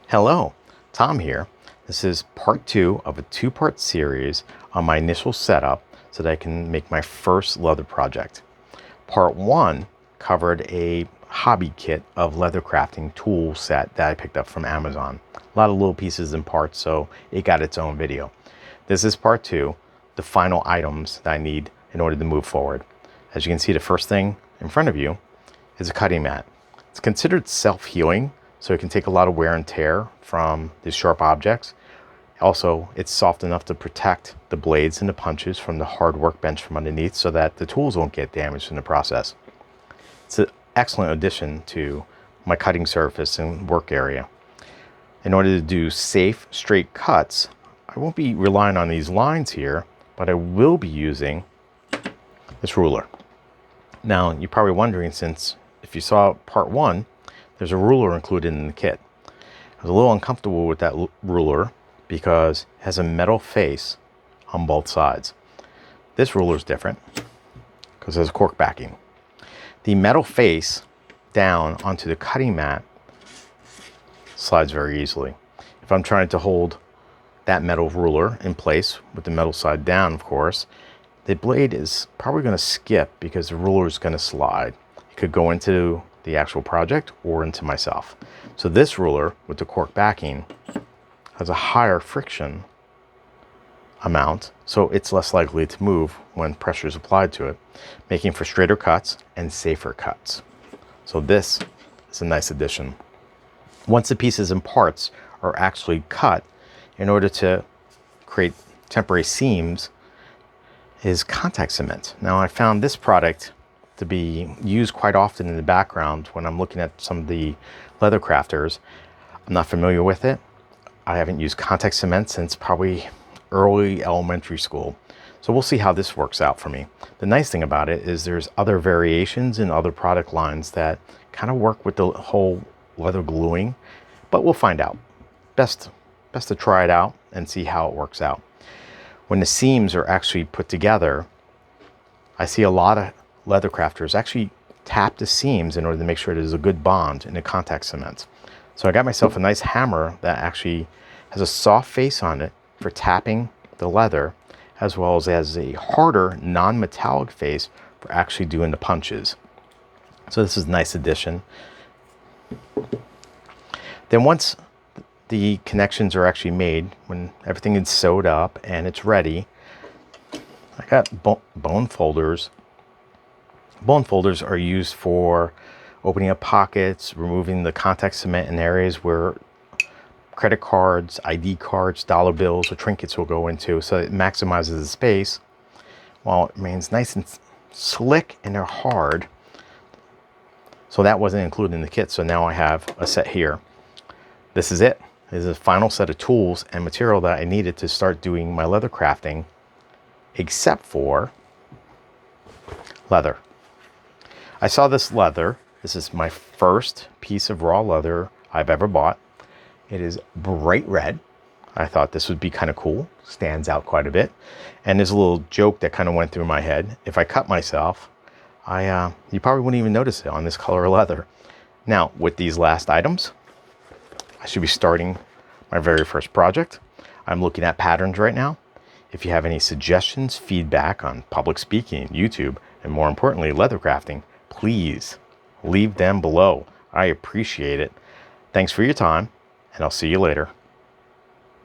Hello, Tom here. This is part two of a two-part series on my initial setup so that I can make my first leather project. Part one covered a hobby kit of leather crafting tool set that I picked up from Amazon. A lot of little pieces and parts, so it got its own video. This is part two, the final items that I need in order to move forward. As you can see, the first thing in front of you is a cutting mat. It's considered self-healing, so it can take a lot of wear and tear from these sharp objects. Also, it's soft enough to protect the blades and the punches from the hard workbench from underneath so that the tools won't get damaged in the process. It's an excellent addition to my cutting surface and work area. In order to do safe, straight cuts, I won't be relying on these lines here, but I will be using this ruler. Now, you're probably wondering, since if you saw part one, there's a ruler included in the kit. I was a little uncomfortable with that ruler because it has a metal face on both sides. This ruler is different because there's a cork backing. The metal face down onto the cutting mat slides very easily. If I'm trying to hold that metal ruler in place with the metal side down, of course, the blade is probably going to skip because the ruler is going to slide. It could go into the actual project or into myself. So this ruler with the cork backing has a higher friction amount, so it's less likely to move when pressure is applied to it, making for straighter cuts and safer cuts. So this is a nice addition. Once the pieces and parts are actually cut, in order to create temporary seams, is contact cement. Now, I found this product to be used quite often in the background when I'm looking at some of the leather crafters. I'm not familiar with it. I haven't used contact cement since probably early elementary school. So we'll see how this works out for me. The nice thing about it is there's other variations in other product lines that kind of work with the whole leather gluing, but we'll find out. Best to try it out and see how it works out. When the seams are actually put together, I see a lot of leather crafters actually tap the seams in order to make sure there's a good bond in the contact cement. So I got myself a nice hammer that actually has a soft face on it for tapping the leather, as well as a harder non-metallic face for actually doing the punches. So this is a nice addition. Then once the connections are actually made, when everything is sewed up and it's ready, I got bone folders. Bone folders are used for opening up pockets, removing the contact cement in areas where credit cards, ID cards, dollar bills, or trinkets will go into, so it maximizes the space while it remains nice and slick, and they're hard. So that wasn't included in the kit, so now I have a set here. This is it. This is the final set of tools and material that I needed to start doing my leather crafting, except for leather. I saw this leather. This is my first piece of raw leather I've ever bought. It is bright red. I thought this would be kind of cool. Stands out quite a bit. And there's a little joke that kind of went through my head. If I cut myself, you probably wouldn't even notice it on this color of leather. Now, with these last items, I should be starting my very first project. I'm looking at patterns right now. If you have any suggestions, feedback on public speaking, YouTube, and more importantly, leather crafting, please leave them below. I appreciate it. Thanks for your time, and I'll see you later.